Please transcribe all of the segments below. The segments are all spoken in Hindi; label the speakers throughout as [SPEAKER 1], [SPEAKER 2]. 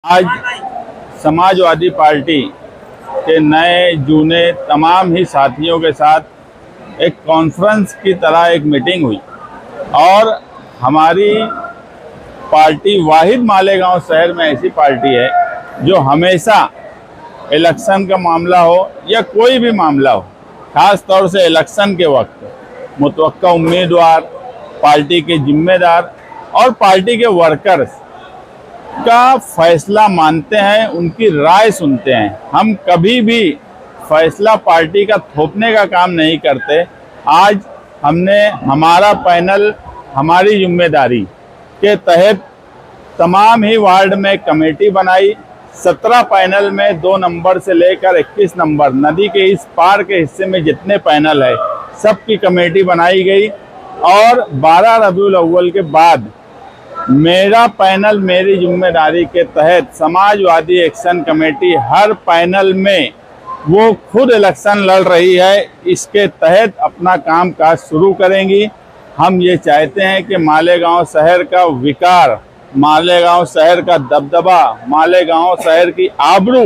[SPEAKER 1] आज समाजवादी पार्टी के नए जूने तमाम ही साथियों के साथ एक कॉन्फ्रेंस की तरह एक मीटिंग हुई और हमारी पार्टी वाहिद मालेगांव शहर में ऐसी पार्टी है जो हमेशा इलेक्शन का मामला हो या कोई भी मामला हो, ख़ास तौर से इलेक्शन के वक्त मुतवक्का उम्मीदवार, पार्टी के जिम्मेदार और पार्टी के वर्कर्स का फैसला मानते हैं, उनकी राय सुनते हैं। हम कभी भी फैसला पार्टी का थोपने का काम नहीं करते। आज हमने हमारा पैनल हमारी जिम्मेदारी के तहत तमाम ही वार्ड में कमेटी बनाई। 17 पैनल में 2 नंबर से लेकर 21 नंबर नदी के इस पार के हिस्से में जितने पैनल है सबकी कमेटी बनाई गई और 12 रबीउल अव्वल के बाद मेरा पैनल मेरी जिम्मेदारी के तहत समाजवादी एक्शन कमेटी हर पैनल में वो खुद इलेक्शन लड़ रही है। इसके तहत अपना काम काज शुरू करेंगी। हम ये चाहते हैं कि मालेगांव शहर का विकार, मालेगांव शहर का दबदबा, मालेगांव शहर की आबरू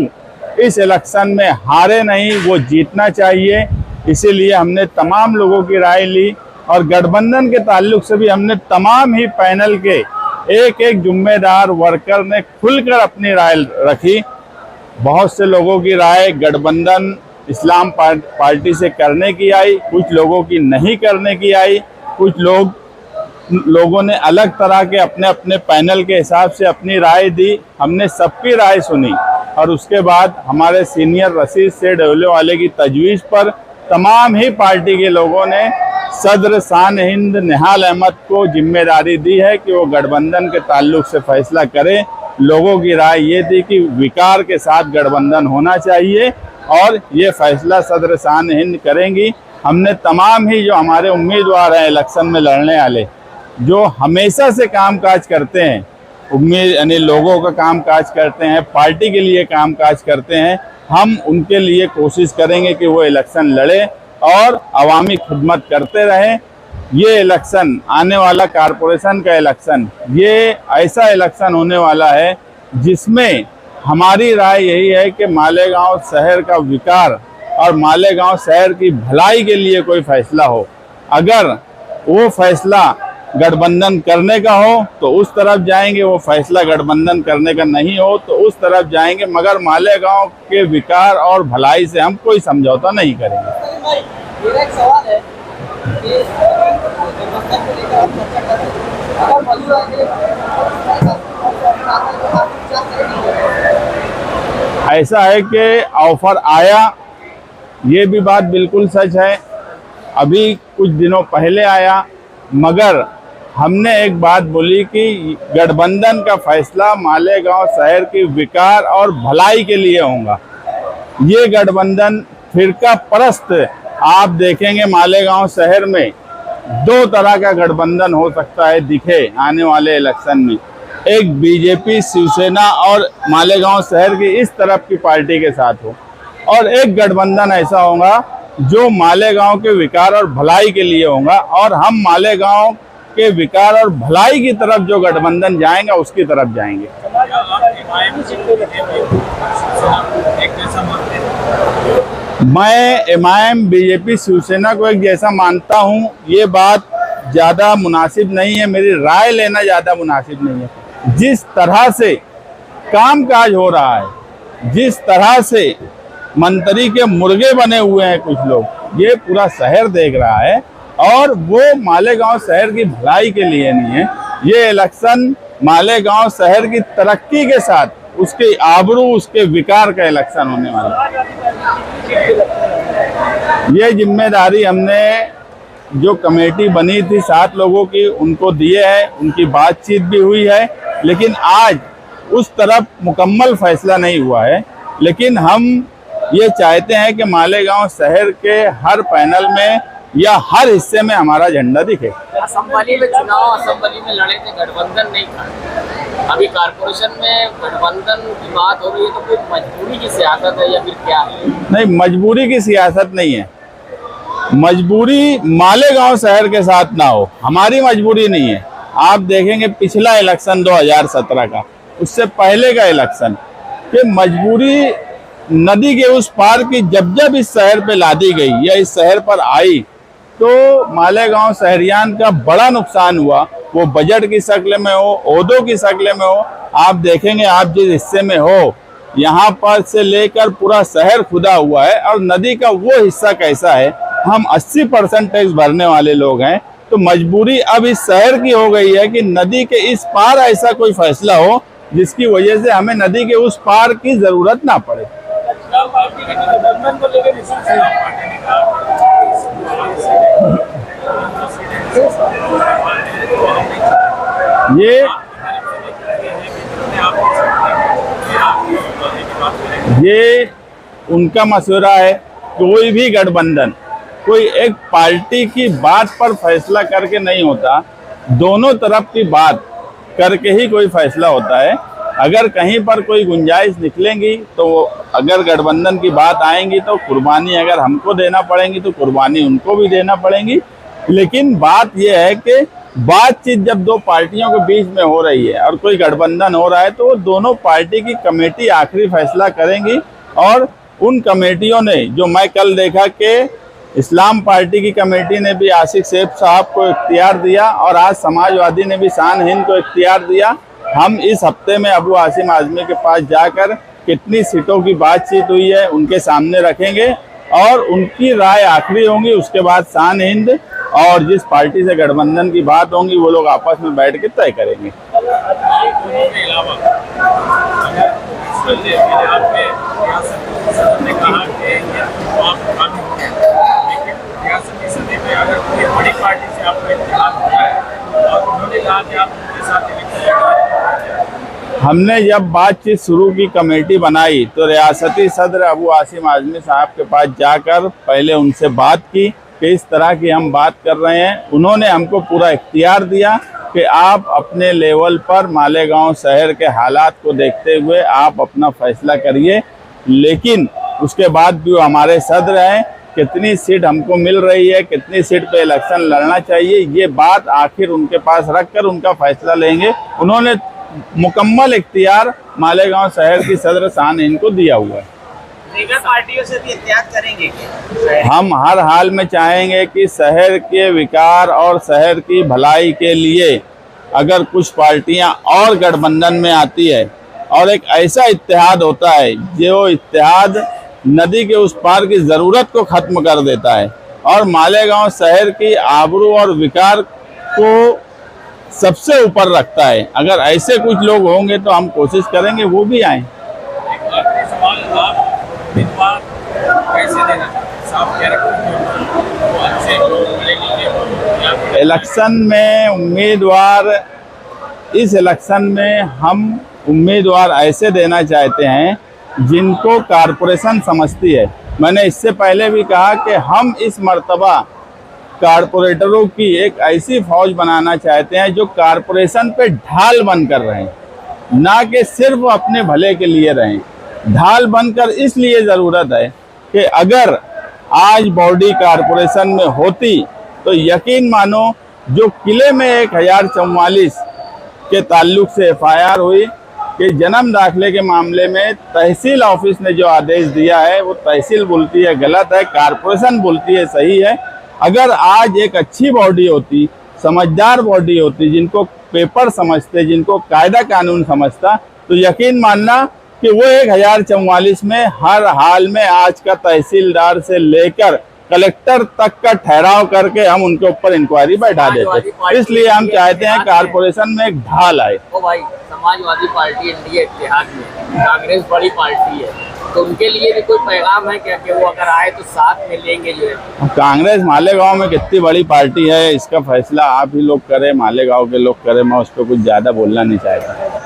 [SPEAKER 1] इस इलेक्शन में हारे नहीं, वो जीतना चाहिए। इसीलिए हमने तमाम लोगों की राय ली और गठबंधन के ताल्लुक से भी हमने तमाम ही पैनल के एक एक जिम्मेदार वर्कर ने खुलकर अपनी राय रखी। बहुत से लोगों की राय गठबंधन इस्लाम पार्टी से करने की आई, कुछ लोगों की नहीं करने की आई, कुछ लोगों ने अलग तरह के अपने अपने पैनल के हिसाब से अपनी राय दी। हमने सबकी राय सुनी और उसके बाद हमारे सीनियर रशीद सेठ डोले वाले की तजवीज़ पर तमाम ही पार्टी के लोगों ने सदर शान हिंद निहाल अहमद को जिम्मेदारी दी है कि वो गठबंधन के ताल्लुक से फैसला करें। लोगों की राय ये थी कि विकार के साथ गठबंधन होना चाहिए और ये फैसला सदर शान हिंद करेंगी। हमने तमाम ही जो हमारे उम्मीदवार हैं इलेक्शन में लड़ने वाले, जो हमेशा से काम काज करते हैं, उम्मीद यानी लोगों का काम काज करते हैं, पार्टी के लिए काम काज करते हैं, हम उनके लिए कोशिश करेंगे कि वो इलेक्शन लड़े और अवामी खिदमत करते रहें। ये इलेक्शन आने वाला कारपोरेशन का इलेक्शन, ये ऐसा इलेक्शन होने वाला है जिसमें हमारी राय यही है कि मालेगांव शहर का विकार और मालेगांव शहर की भलाई के लिए कोई फैसला हो। अगर वो फैसला गठबंधन करने का हो तो उस तरफ जाएंगे, वो फैसला गठबंधन करने का नहीं हो तो उस तरफ जाएंगे, मगर मालेगांव के विकार और भलाई से हम कोई समझौता नहीं करेंगे।
[SPEAKER 2] मेरा एक सवाल है कि गठबंधन को लेकर आप चर्चा कर रहे हैं, अगर मौजूदा
[SPEAKER 1] ऐसा है कि ऑफर आया, ये भी बात बिल्कुल सच है, अभी कुछ दिनों पहले आया, मगर हमने एक बात बोली कि गठबंधन का फैसला मालेगांव शहर की विकार और भलाई के लिए होगा। ये गठबंधन फिरका परस्त, आप देखेंगे मालेगांव शहर में 2 तरह का गठबंधन हो सकता है दिखे आने वाले इलेक्शन में। एक बीजेपी शिवसेना और मालेगांव शहर की इस तरफ की पार्टी के साथ हो, और एक गठबंधन ऐसा होगा जो मालेगांव के विकार और भलाई के लिए होगा। और हम मालेगांव के विकार और भलाई की तरफ जो गठबंधन जाएंगे उसकी तरफ जाएंगे। मैं एमआईएम बीजेपी शिवसेना को एक जैसा मानता हूं, ये बात ज़्यादा मुनासिब नहीं है, मेरी राय लेना ज़्यादा मुनासिब नहीं है। जिस तरह से कामकाज हो रहा है, जिस तरह से मंत्री के मुर्गे बने हुए हैं कुछ लोग, ये पूरा शहर देख रहा है और वो मालेगांव शहर की भलाई के लिए नहीं है। ये इलेक्शन मालेगांव शहर की तरक्की के साथ उसके आबरू, उसके विकार का इलेक्शन होने वाला है। ये जिम्मेदारी हमने जो कमेटी बनी थी 7 लोगों की, उनको दिए है, उनकी बातचीत भी हुई है, लेकिन आज उस तरफ मुकम्मल फैसला नहीं हुआ है। लेकिन हम ये चाहते हैं कि मालेगांव शहर के हर पैनल में या हर हिस्से में हमारा झंडा दिखे।
[SPEAKER 2] असम्बली में चुनाव असम्बली में लड़े थे, गठबंधन नहीं था। अभी कारपोरेशन में गठबंधन की बात हो रही है, तो फिर मजबूरी की सियासत है या फिर क्या है? नहीं,
[SPEAKER 1] मजबूरी की सियासत नहीं है। मजबूरी मालेगांव शहर के साथ ना हो, हमारी मजबूरी नहीं है। आप देखेंगे पिछला इलेक्शन 2017 का, उससे पहले का इलेक्शन कि मजबूरी नदी के उस पार की जब जब इस शहर पे लादी गई या इस शहर पर आई तो मालेगांव शहरियान का बड़ा नुकसान हुआ। वो बजट की शक्ल में हो, ओहदों की शक्ल में हो। आप देखेंगे, आप जिस हिस्से में हो यहाँ पर से लेकर पूरा शहर खुदा हुआ है और नदी का वो हिस्सा कैसा है। हम 80% टैक्स भरने वाले लोग हैं, तो मजबूरी अब इस शहर की हो गई है कि नदी के इस पार ऐसा कोई फैसला हो जिसकी वजह से हमें नदी के उस पार की जरूरत ना पड़े। ये उनका मशवरा है। कोई भी गठबंधन कोई एक पार्टी की बात पर फैसला करके नहीं होता, दोनों तरफ की बात करके ही कोई फैसला होता है। अगर कहीं पर कोई गुंजाइश निकलेंगी तो अगर गठबंधन की बात आएंगी तो कुर्बानी अगर हमको देना पड़ेगी तो कुर्बानी उनको भी देना पड़ेगी। लेकिन बात यह है कि बातचीत जब दो पार्टियों के बीच में हो रही है और कोई गठबंधन हो रहा है तो दोनों पार्टी की कमेटी आखिरी फैसला करेंगी। और उन कमेटियों ने, जो मैं कल देखा कि इस्लाम पार्टी की कमेटी ने भी आसिफ सैफ साहब को इख्तियार दिया और आज समाजवादी ने भी शान हिंद को इख्तियार दिया। हम इस हफ्ते में अबू आसिम आजमी के पास जाकर कितनी सीटों की बातचीत हुई है उनके सामने रखेंगे और उनकी राय आखिरी होंगी। उसके बाद शान हिंद और जिस पार्टी से गठबंधन की बात होंगी वो लोग आपस में बैठ के तय करेंगे। हमने जब बातचीत शुरू की, कमेटी बनाई, तो रियासती सदर अबू आसिम आजमी साहब के पास जाकर पहले उनसे बात की कि इस तरह की हम बात कर रहे हैं। उन्होंने हमको पूरा इख्तियार दिया कि आप अपने लेवल पर मालेगांव शहर के हालात को देखते हुए आप अपना फैसला करिए। लेकिन उसके बाद भी वो हमारे सदर हैं, कितनी सीट हमको मिल रही है, कितनी सीट पे इलेक्शन लड़ना चाहिए, ये बात आखिर उनके पास रखकर उनका फैसला लेंगे। उन्होंने मुकम्मल इख्तियार मालेगांव शहर की सदर शान हिंद को दिया हुआ है।
[SPEAKER 3] दीगर पार्टियों से भी एहतियात करेंगे क्या?
[SPEAKER 1] हम हर हाल में चाहेंगे कि शहर के विकास और शहर की भलाई के लिए अगर कुछ पार्टियां और गठबंधन में आती है और एक ऐसा इत्तेहाद होता है जो इत्तेहाद नदी के उस पार की ज़रूरत को ख़त्म कर देता है और मालेगांव शहर की आबरू और विकार को सबसे ऊपर रखता है, अगर ऐसे कुछ लोग होंगे तो हम कोशिश करेंगे वो भी आएँ। इलेक्शन में उम्मीदवार, इस इलेक्शन में हम उम्मीदवार ऐसे देना चाहते हैं जिनको कारपोरेशन समझती है। मैंने इससे पहले भी कहा कि हम इस मर्तबा कारपोरेटरों की एक ऐसी फौज बनाना चाहते हैं जो कारपोरेशन पे ढाल बनकर रहें, ना कि सिर्फ अपने भले के लिए रहें। ढाल बनकर इसलिए ज़रूरत है कि अगर आज बॉडी कारपोरेशन में होती तो यकीन मानो जो किले में 1044 के ताल्लुक से FIR हुई कि जन्म दाखिले के मामले में तहसील ऑफिस ने जो आदेश दिया है वो तहसील बोलती है गलत है, कारपोरेशन बोलती है सही है। अगर आज एक अच्छी बॉडी होती, समझदार बॉडी होती, जिनको पेपर समझते, जिनको कायदा कानून समझता, तो यकीन मानना कि वो 1044 में हर हाल में आज का तहसीलदार से लेकर कलेक्टर तक का ठहराव करके हम उनके ऊपर इंक्वायरी बैठा देते। इसलिए हम चाहते हैं कारपोरेशन में एक ढाल आए।
[SPEAKER 2] ओ भाई, समाजवादी पार्टी एनडीए इत्तेहाद में, कांग्रेस बड़ी पार्टी है, तो उनके लिए भी कोई पैगाम है क्या कि वो अगर आए तो साथ में लेंगे? जो है
[SPEAKER 1] कांग्रेस मालेगांव में कितनी बड़ी पार्टी है इसका फैसला आप ही लोग करें, मालेगांव के लोग करें। मैं उस पर कुछ ज़्यादा बोलना नहीं चाहता।